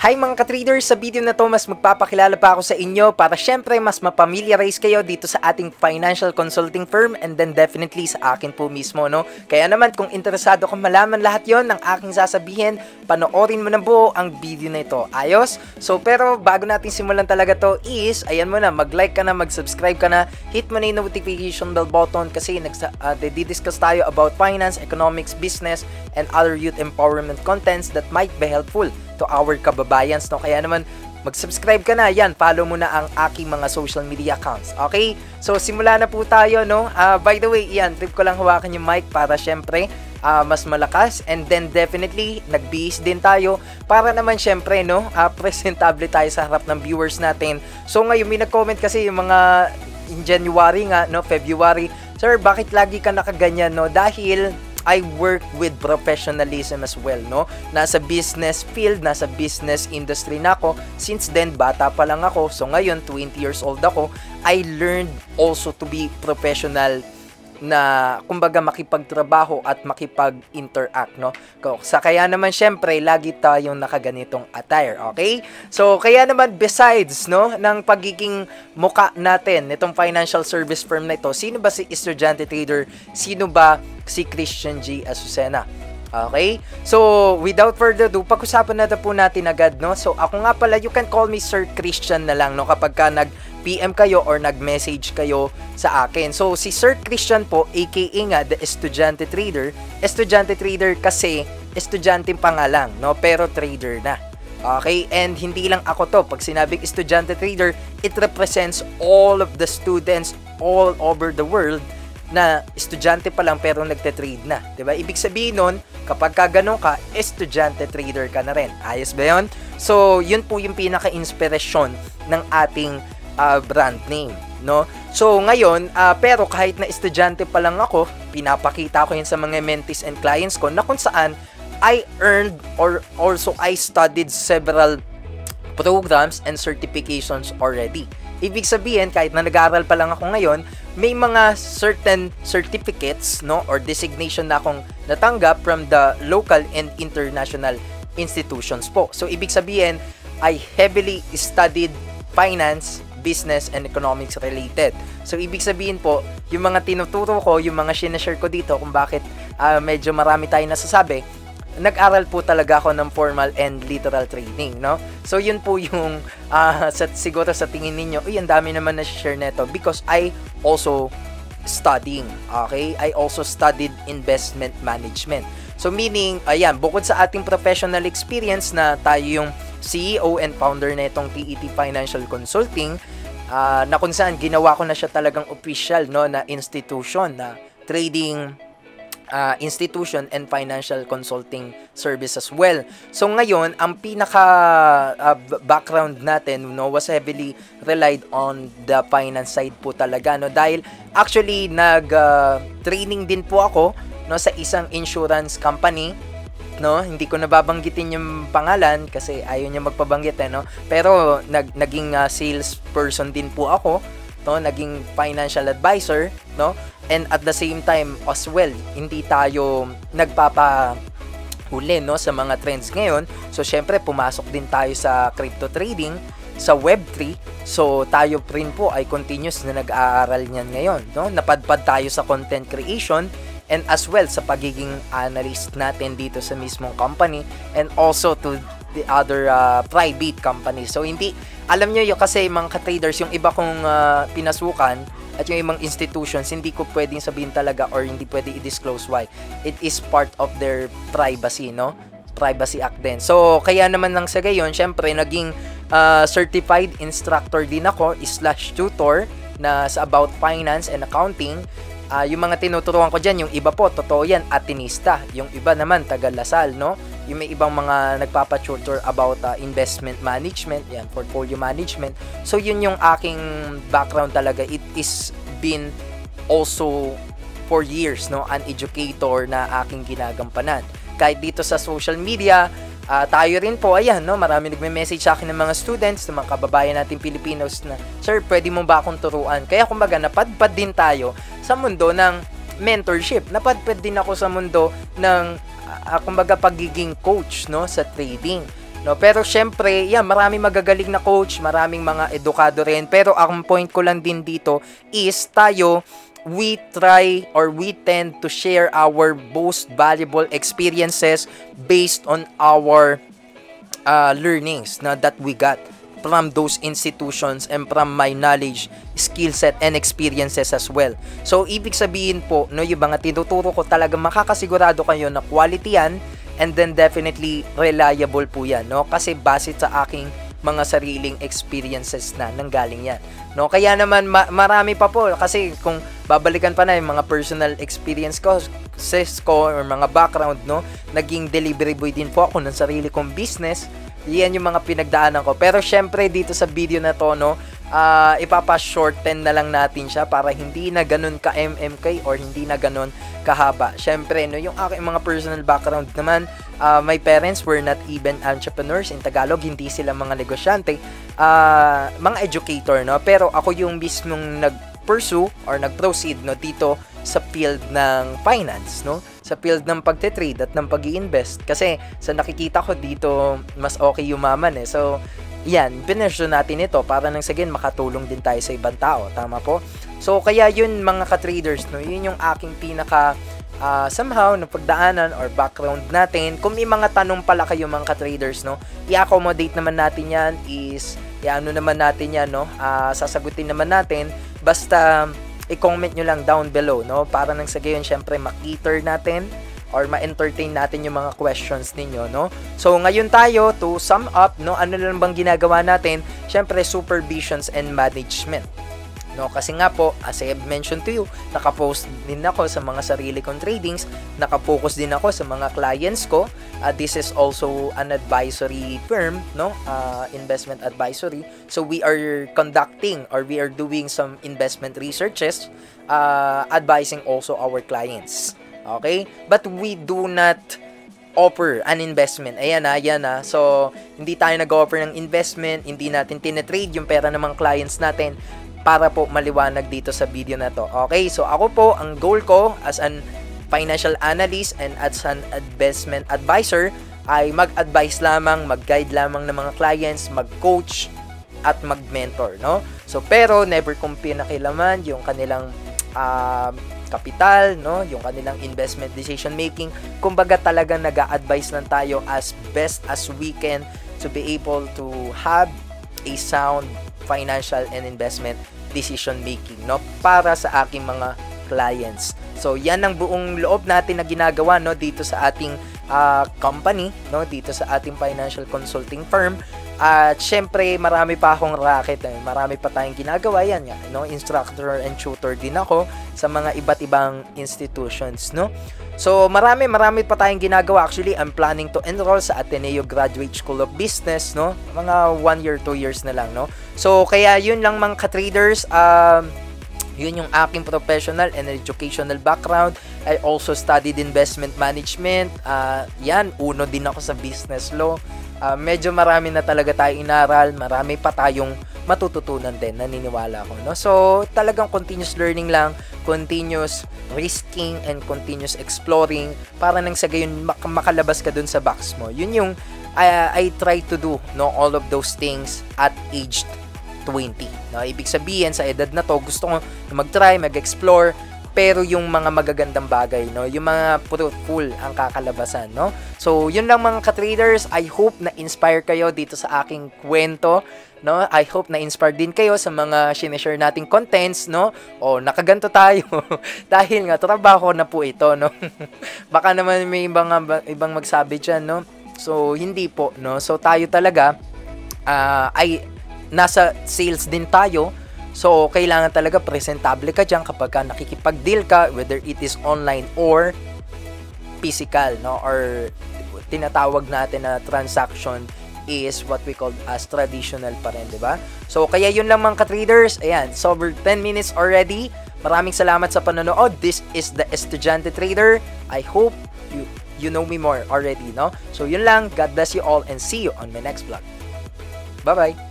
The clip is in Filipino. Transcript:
Hi mga ka-traders! Sa video na to, mas magpapakilala pa ako sa inyo para syempre mas mapamiliarize kayo dito sa ating financial consulting firm and then definitely sa akin po mismo, no? Kaya naman kung interesado kang malaman lahat yon ng aking sasabihin, panoorin mo na buo ang video na ito. Ayos? So pero bago natin simulan talaga to is, ayan mo na, mag-like ka na, mag-subscribe ka na, hit mo na yung notification bell button kasi discuss tayo about finance, economics, business, and other youth empowerment contents that might be helpful to our kababayans, no? Kaya naman mag-subscribe ka na, yan, follow mo na ang aking mga social media accounts, okay? So simula na po tayo, no? By the way, yan, trip ko lang hawakan yung mic para syempre mas malakas, and then definitely nagbihis din tayo para naman syempre, no, presentable tayo sa harap ng viewers natin. So ngayon may nag-comment kasi yung mga in January nga, no, February, sir, bakit lagi ka nakaganyan, no? Dahil I work with professionalism as well, no? Nasa business field, nasa business industry na ako. Since then, bata pa lang ako. So ngayon, 20 years old ako. I learned also to be professional na kumbaga makipagtrabaho at makipag-interact, no? Sa kaya naman syempre lagi tayong nakaganitong attire, okay? So kaya naman besides, no, ng pagiging muka natin nitong financial service firm na ito, sino ba si Estudyante Trader? Sino ba si Christian G. Azucena? Okay? So, without further ado, pag-usapan na po natin agad, no? So, ako nga pala, you can call me Sir Christian na lang, no? Kapag ka nag-PM kayo or nag-message kayo sa akin. So, si Sir Christian po, aka nga, the Estudyante Trader. Estudyante Trader kasi, estudyante pa nga lang, no? Pero trader na. Okay? And hindi lang ako to. Pag sinabing Estudyante Trader, it represents all of the students all over the world na estudyante pa lang pero nagte-trade na, 'di ba? Ibig sabihin nun, kapag ka ganun ka, estudyante trader ka na rin. Ayos ba 'yon? So, 'yun po yung pinaka-inspirasyon ng ating brand name, no? So, ngayon, pero kahit na estudyante pa lang ako, pinapakita ko 'yan sa mga mentees and clients ko na kung saan I earned or also I studied several programs and certifications already. Ibig sabihin, kahit na nag-aaral pa lang ako ngayon, may mga certain certificates, no, or designation na akong natanggap from the local and international institutions po. So, ibig sabihin, I heavily studied finance, business, and economics related. So, ibig sabihin po, yung mga tinuturo ko, yung mga sinashare ko dito, kung bakit medyo marami tayong nasasabi, nag-aral po talaga ako ng formal and literal training, no? So, yun po yung siguro sa tingin ninyo, uy, ang dami naman na share neto because I also studying, okay? I also studied investment management. So, meaning, ayan, bukod sa ating professional experience na tayo yung CEO and founder na itong TET Financial Consulting, na kung saan ginawa ko na siya talagang official, no, na institution, na trading institution and financial consulting service as well. So ngayon, ang pinaka background natin, no, was heavily relied on the finance side po talaga, no, dahil actually training din po ako, no, sa isang insurance company, no, hindi ko nababanggitin yung pangalan kasi ayaw niya magpabanggit, no, pero naging salesperson din po ako, no, naging financial advisor, no, and at the same time as well, hindi tayo nagpapahuli, no, sa mga trends ngayon. So syempre pumasok din tayo sa crypto trading, sa Web3. So tayo rin po ay continuous na nag-aaral niyan ngayon, no? Napadpad tayo sa content creation and as well sa pagiging analyst natin dito sa mismong company and also to the other private companies. So hindi, alam nyo yung kasi mga ka-traders, yung iba kong pinasukan at yung ibang institutions, hindi ko pwedeng sabihin talaga or hindi pwede i-disclose why. It is part of their privacy, no? Privacy Act din. So, kaya naman nang sa gayon, syempre, naging certified instructor din ako, /tutor, na sa about finance and accounting. Yung mga tinuturuan ko dyan, yung iba po, totoo yan, Atenista. Yung iba naman, taga Lasal, no? Yung may ibang mga nagpapatutor about investment management, yan, portfolio management. So, yun yung aking background talaga. It is been also for years, no, an educator na aking ginagampanan. Kahit dito sa social media, tayo rin po, ayan, no, marami nagme-message sa akin ng mga students, ng mga kababayan natin Pilipinos na, sir, pwede mo ba akong turuan? Kaya kumbaga, napadpad din tayo sa mundo ng mentorship. Napadpad din ako sa mundo ng kumbaga pagiging coach, no, sa trading. no? Pero syempre, yeah, maraming magagaling na coach, maraming mga edukado rin. Pero ang point ko lang din dito is tayo, we try or we tend to share our most valuable experiences based on our learnings na that we got from those institutions and from my knowledge, skill set, and experiences as well. So, ibig sabihin po, no, yung mga tinuturo ko talaga makakasigurado kayo na quality yan, and then definitely reliable po yan, no? Kasi base sa aking mga sariling experiences na nanggaling yan, no? Kaya naman marami pa po, kasi kung babalikan pa na yung mga personal experience ko, or mga background, no? Naging delivery boy din po ako ng sarili kong business. Yan yung mga pinagdaanan ko. Pero syempre dito sa video na to, no, ipapa-shorten na lang natin siya para hindi na ganun ka MMK or hindi na ganun kahaba. Syempre, no, yung aking mga personal background naman, my parents were not even entrepreneurs. In Tagalog, hindi sila mga negosyante, mga educator, no. Pero ako yung mismong nag-pursue or nag-proceed, no, dito sa field ng finance, no, sa field ng pagte-trade at ng pag-i-invest, kasi sa nakikita ko dito mas okay yumaman eh. So yan, pinursue natin ito para nang sa again makatulong din tayo sa ibang tao, tama po. So kaya yun mga ka-traders, no, yun yung aking pinaka somehow na pagdaanan or background natin. Kung may mga tanong pala kayo mga ka-traders, no, i-accommodate naman natin yan, i-ano naman natin yan, no, sasagutin naman natin, basta i-comment nyo lang down below, no, para nang sa gayon syempre ma-cater natin or ma-entertain natin yung mga questions ninyo, no. So ngayon tayo, to sum up, no, ano lang bang ginagawa natin? Syempre supervisions and management, no, kasi nga po, as I have mentioned to you, nakapost din ako sa mga sarili kong tradings, nakapokus din ako sa mga clients ko. This is also an advisory firm, no, investment advisory. So we are conducting or we are doing some investment researches, advising also our clients. Okay? But we do not offer an investment. Ayan na. So hindi tayo nag-offer ng investment, hindi natin tinetrade yung pera ng mga clients natin, para po maliwanag dito sa video na to. Okay, so ako po, ang goal ko as an financial analyst and as an investment advisor ay mag-advise lamang, mag-guide lamang ng mga clients, mag-coach at mag-mentor, no? So pero never kong pinakilaman yung kanilang kapital, no, yung kanilang investment decision making. Kumbaga talagang nag-a-advise lang tayo as best as we can to be able to have a sound financial and investment decision making, no, para sa aking mga clients. So yan ang buong loob natin na ginagawa, no, dito sa ating company, no, dito sa ating financial consulting firm. At syempre marami pa akong racket, marami pa tayong ginagawa yan, no, instructor and tutor din ako sa mga iba't ibang institutions, no. So marami pa tayong ginagawa. Actually, I'm planning to enroll sa Ateneo Graduate School of Business, no, mga 1 year, 2 years na lang, no. So kaya yun lang mga ka-traders, yun yung aking professional and educational background. I also studied investment management. Yan, uno din ako sa business law. Medyo marami na talaga tayong inaral, marami pa tayong matututunan din, naniniwala ako, no? So talagang continuous learning lang, continuous risking and continuous exploring para nang sa gayon makalabas ka dun sa box mo. Yun yung I try to do, no, all of those things at age 20. No, ibig sabihin sa edad na to gusto ko mag-try, mag-explore, pero yung mga magagandang bagay, no, yung mga fruitful ang kakalabasan, no. So yun lang mga ka-traders, I hope na inspire kayo dito sa aking kwento, no. I hope na inspire din kayo sa mga sineshare nating contents, no. O nakaganto tayo dahil nga trabaho na po ito, no. Baka naman may ibang magsabi diyan, no. So hindi po, no. So tayo talaga ay nasa sales din tayo. So, kailangan talaga presentable ka dyan kapag ka nakikipag-deal ka, whether it is online or physical, no? Or tinatawag natin na transaction is what we call as traditional pa rin, diba? So, kaya yun lang mga ka-traders. Ayan, so over 10 minutes already. Maraming salamat sa panonood. This is the Estudyante Trader. I hope you know me more already, no? So, yun lang. God bless you all and see you on my next vlog. Bye-bye!